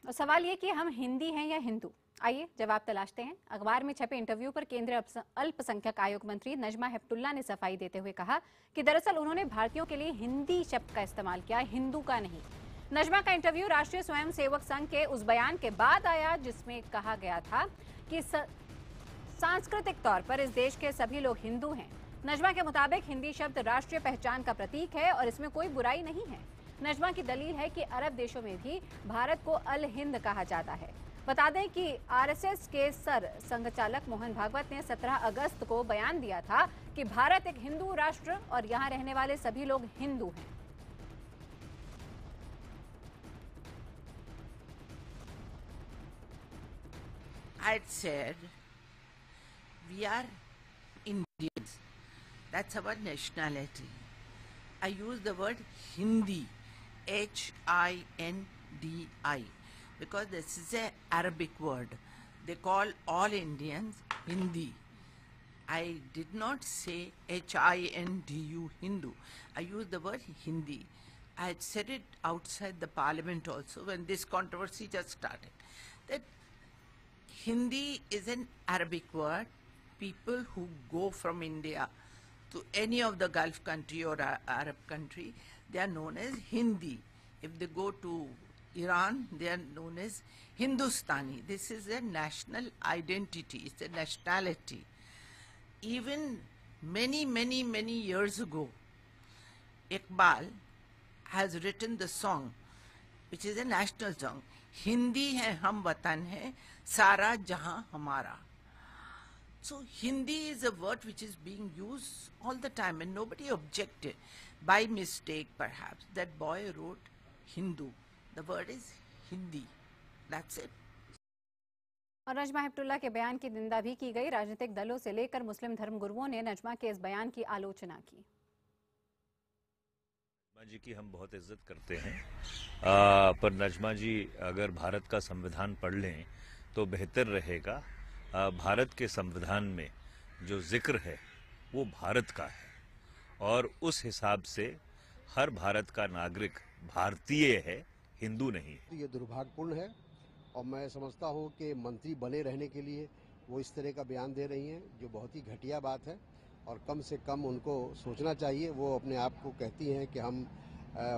और सवाल ये कि हम हिंदी हैं या हिंदू। आइए जवाब तलाशते हैं। अखबार में छपे इंटरव्यू पर केंद्रीय अल्पसंख्यक आयोग मंत्री नजमा हेपतुल्ला ने सफाई देते हुए कहा कि दरअसल उन्होंने भारतीयों के लिए हिंदी शब्द का इस्तेमाल किया, हिंदू का नहीं। नजमा का इंटरव्यू राष्ट्रीय स्वयंसेवक संघ के उस बयान के बाद आया जिसमें कहा गया था कि सांस्कृतिक तौर पर इस देश के सभी लोग हिंदू हैं। नजमा के मुताबिक हिंदी शब्द राष्ट्रीय पहचान का प्रतीक है और इसमें कोई बुराई नहीं है। नजमा की दलील है कि अरब देशों में भी भारत को अल हिंद कहा जाता है। बता दें कि आरएसएस के सर संघचालक मोहन भागवत ने 17 अगस्त को बयान दिया था कि भारत एक हिंदू राष्ट्र और यहाँ रहने वाले सभी लोग हिंदू हैं। I'd said we are Indians. That's our nationality. I use the word Hindi, H-I-N-D-I, because this is an Arabic word. They call all Indians Hindi. I did not say H-I-N-D-U, Hindu. I used the word Hindi. I had said it outside the parliament also when this controversy just started. That Hindi is an Arabic word. People who go from India to any of the Gulf country or Arab country, they are known as Hindi. If they go to Iran, they are known as Hindustani. This is a national identity. It's a nationality. Even many years ago, Iqbal has written the song, which is a national song. Hindi hai hum watan hai, sara jahan hamara. So Hindi is a word which is being used all the time and nobody objected. By mistake perhaps, that boy wrote Hindu. The word is Hindi. That's it. और नजमा हेपतुल्ला के बयान की निंदा भी की गई। राजनीतिक दलों से लेकर मुस्लिम धर्मगुरुओं ने नजमा के इस बयान की आलोचना की। नजमा जी की हम बहुत इज्जत करते हैं, पर नजमा जी अगर भारत का संविधान पढ़ लें तो बेहतर रहेगा। भारत के संविधान में जो जिक्र है वो भारत का है और उस हिसाब से हर भारत का नागरिक भारतीय है, हिंदू नहीं है। ये दुर्भाग्यपूर्ण है और मैं समझता हूँ कि मंत्री बने रहने के लिए वो इस तरह का बयान दे रही हैं, जो बहुत ही घटिया बात है और कम से कम उनको सोचना चाहिए। वो अपने आप को कहती हैं कि हम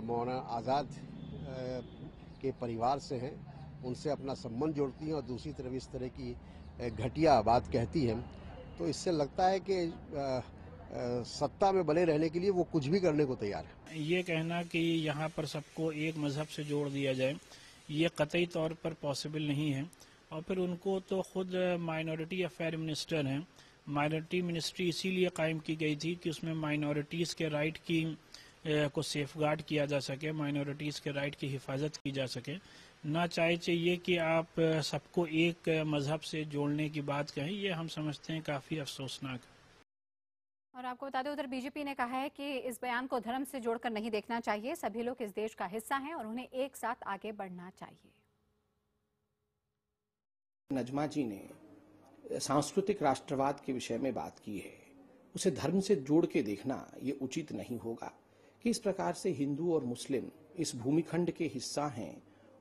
मौलाना आज़ाद के परिवार से हैं, उनसे अपना संबंध जोड़ती हैं और दूसरी तरफ इस तरह की घटिया बात कहती हैं, तो इससे लगता है कि सत्ता में बने रहने के लिए वो कुछ भी करने को तैयार है। ये कहना कि यहाँ पर सबको एक मजहब से जोड़ दिया जाए, ये कतई तौर पर पॉसिबल नहीं है। और फिर उनको तो खुद माइनॉरिटी अफेयर मिनिस्टर हैं। माइनॉरिटी मिनिस्ट्री इसीलिए कायम की गई थी कि उसमें माइनॉरिटीज़ के राइट की को सेफगार्ड किया जा सके, माइनॉरिटीज़ के राइट की हिफाजत की जा सके। ना चाहिए कि आप सबको एक मजहब से जोड़ने की बात कहें, ये हम समझते हैं काफ़ी अफसोसनाक है। और आपको बता दें, उधर बीजेपी ने कहा है कि इस बयान को धर्म से जोड़कर नहीं देखना चाहिए। सभी लोग इस देश का हिस्सा हैं और उन्हें एक साथ आगे बढ़ना चाहिए। नजमा जी ने सांस्कृतिक राष्ट्रवाद के विषय में बात की है, उसे धर्म से जोड़ के देखना ये उचित नहीं होगा कि इस प्रकार से हिंदू और मुस्लिम इस भूमिखंड के हिस्सा हैं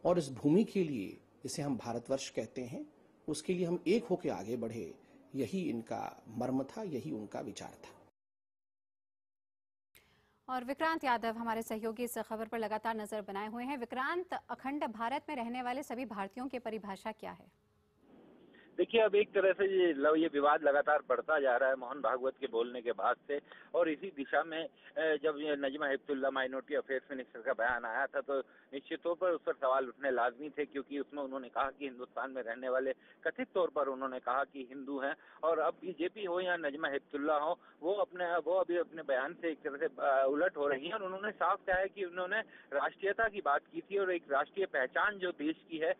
और इस भूमि के लिए, इसे हम भारतवर्ष कहते हैं, उसके लिए हम एक होकर आगे बढ़े। यही इनका मर्म था, यही उनका विचार था। और विक्रांत यादव हमारे सहयोगी इस खबर पर लगातार नजर बनाए हुए हैं। विक्रांत, अखंड भारत में रहने वाले सभी भारतीयों की परिभाषा क्या है? देखिए, अब एक तरह से ये विवाद लगातार बढ़ता जा रहा है मोहन भागवत के बोलने के बाद से, और इसी दिशा में जब ये Najma Heptulla minority affairs minister का बयान आया था तो निश्चित तौर पर उस पर सवाल उठने लाजमी थे, क्योंकि उसमें उन्होंने कहा कि हिंदुस्तान में रहने वाले कथित तौर पर उन्होंने कहा कि हिंदू हैं। और अब बीजेपी हो या नजमा हेपतुल्ला हो, वो अभी अपने बयान से एक तरह से उलट हो रही है। और उन्होंने साफ कहा है कि उन्होंने राष्ट्रीयता की बात की थी और एक राष्ट्रीय पहचान जो देश की है,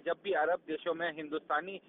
जब भी अरब देशों में हिंदुस्तानी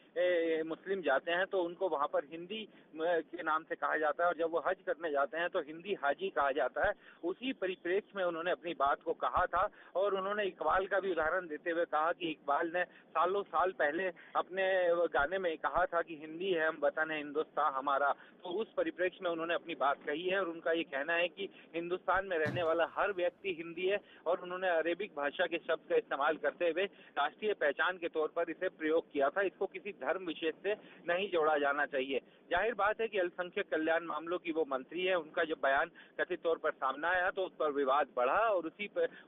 मुस्लिम जाते हैं तो उनको वहां पर हिंदी के नाम से कहा जाता है, और जब वो हज करने जाते हैं तो हिंदी हाजी कहा जाता है। उसी परिप्रेक्ष्य में उन्होंने अपनी बात को कहा था, और उन्होंने इकबाल का भी उदाहरण देते हुए कहा कि इकबाल ने सालों साल पहले अपने गाने में कहा था कि हिंदी है हम वतन है हिंदुस्तान हमारा। तो उस परिप्रेक्ष्य में उन्होंने अपनी बात कही है, और उनका ये कहना है कि हिंदुस्तान में रहने वाला हर व्यक्ति हिंदी है, और उन्होंने अरेबिक भाषा के शब्द का इस्तेमाल करते हुए राष्ट्रीय पहचान के तौर पर इसे प्रयोग किया था। इसको किसी धर्म विशेष से नहीं जोड़ा जाना चाहिए। जाहिर बात है कि अल्पसंख्यक कल्याण मामलों की वो मंत्री है, उनका जब बयान कथित तौर पर सामने आया तो उस पर विवाद बढ़ा, और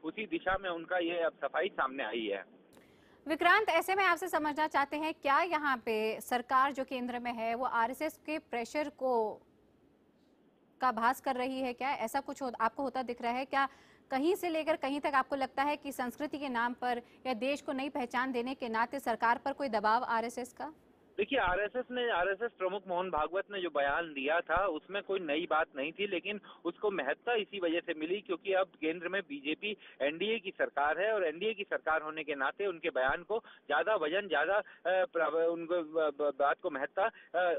उसी दिशा में उनका ये अब सफाई सामने आई है। विक्रांत, ऐसे में आपसे समझना चाहते हैं, क्या यहाँ पे सरकार जो केंद्र में है वो आरएसएस के प्रेशर का भास कर रही है? क्या ऐसा कुछ आपको होता दिख रहा है? क्या कहीं से लेकर कहीं तक आपको लगता है कि संस्कृति के नाम पर या देश को नई पहचान देने के नाते सरकार पर कोई दबाव आरएसएस का? देखिए, आरएसएस प्रमुख मोहन भागवत ने जो बयान दिया था उसमें कोई नई बात नहीं थी, लेकिन उसको महत्ता इसी वजह से मिली क्योंकि अब केंद्र में बीजेपी एनडीए की सरकार है, और एनडीए की सरकार होने के नाते उनके बयान को ज्यादा वजन, ज्यादा उनको बात को महत्ता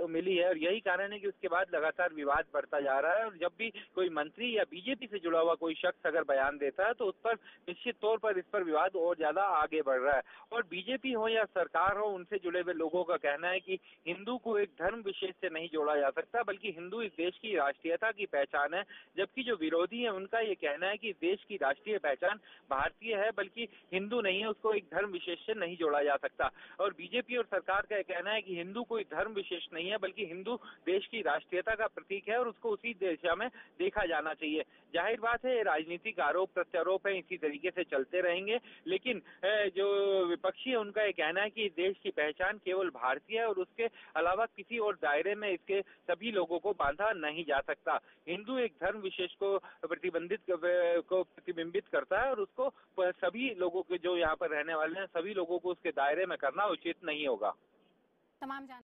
मिली है, और यही कारण है कि उसके बाद लगातार विवाद बढ़ता जा रहा है। और जब भी कोई मंत्री या बीजेपी से जुड़ा हुआ कोई शख्स अगर बयान देता है तो उस पर निश्चित तौर पर इस पर विवाद और ज्यादा आगे बढ़ रहा है। और बीजेपी हो या सरकार हो, उनसे जुड़े हुए लोगों का कहना है कि हिंदू को एक धर्म विशेष से नहीं जोड़ा जा सकता, बल्कि हिंदू इस देश की राष्ट्रीयता की पहचान है। जबकि जो विरोधी है उनका ये कहना है कि देश की राष्ट्रीय पहचान भारतीय है, बल्कि हिंदू नहीं है, उसको एक धर्म विशेष से नहीं जोड़ा जा सकता। और बीजेपी और सरकार का कहना है कि हिंदू कोई धर्म विशेष नहीं है, बल्कि हिंदू देश की राष्ट्रीयता का प्रतीक है, और उसको उसी दिशा में देखा जाना चाहिए। जाहिर बात है, राजनीतिक आरोप प्रत्यारोप है, इसी तरीके से चलते रहेंगे, लेकिन जो विपक्षी है उनका ये कहना है कि देश की पहचान केवल भारतीय है, और उसके अलावा किसी और दायरे में इसके सभी लोगों को बांधा नहीं जा सकता। हिंदू एक धर्म विशेष को प्रतिबिंबित करता है, और उसको सभी लोगों के जो यहाँ पर रहने वाले हैं सभी लोगों को उसके दायरे में करना उचित नहीं होगा। तमाम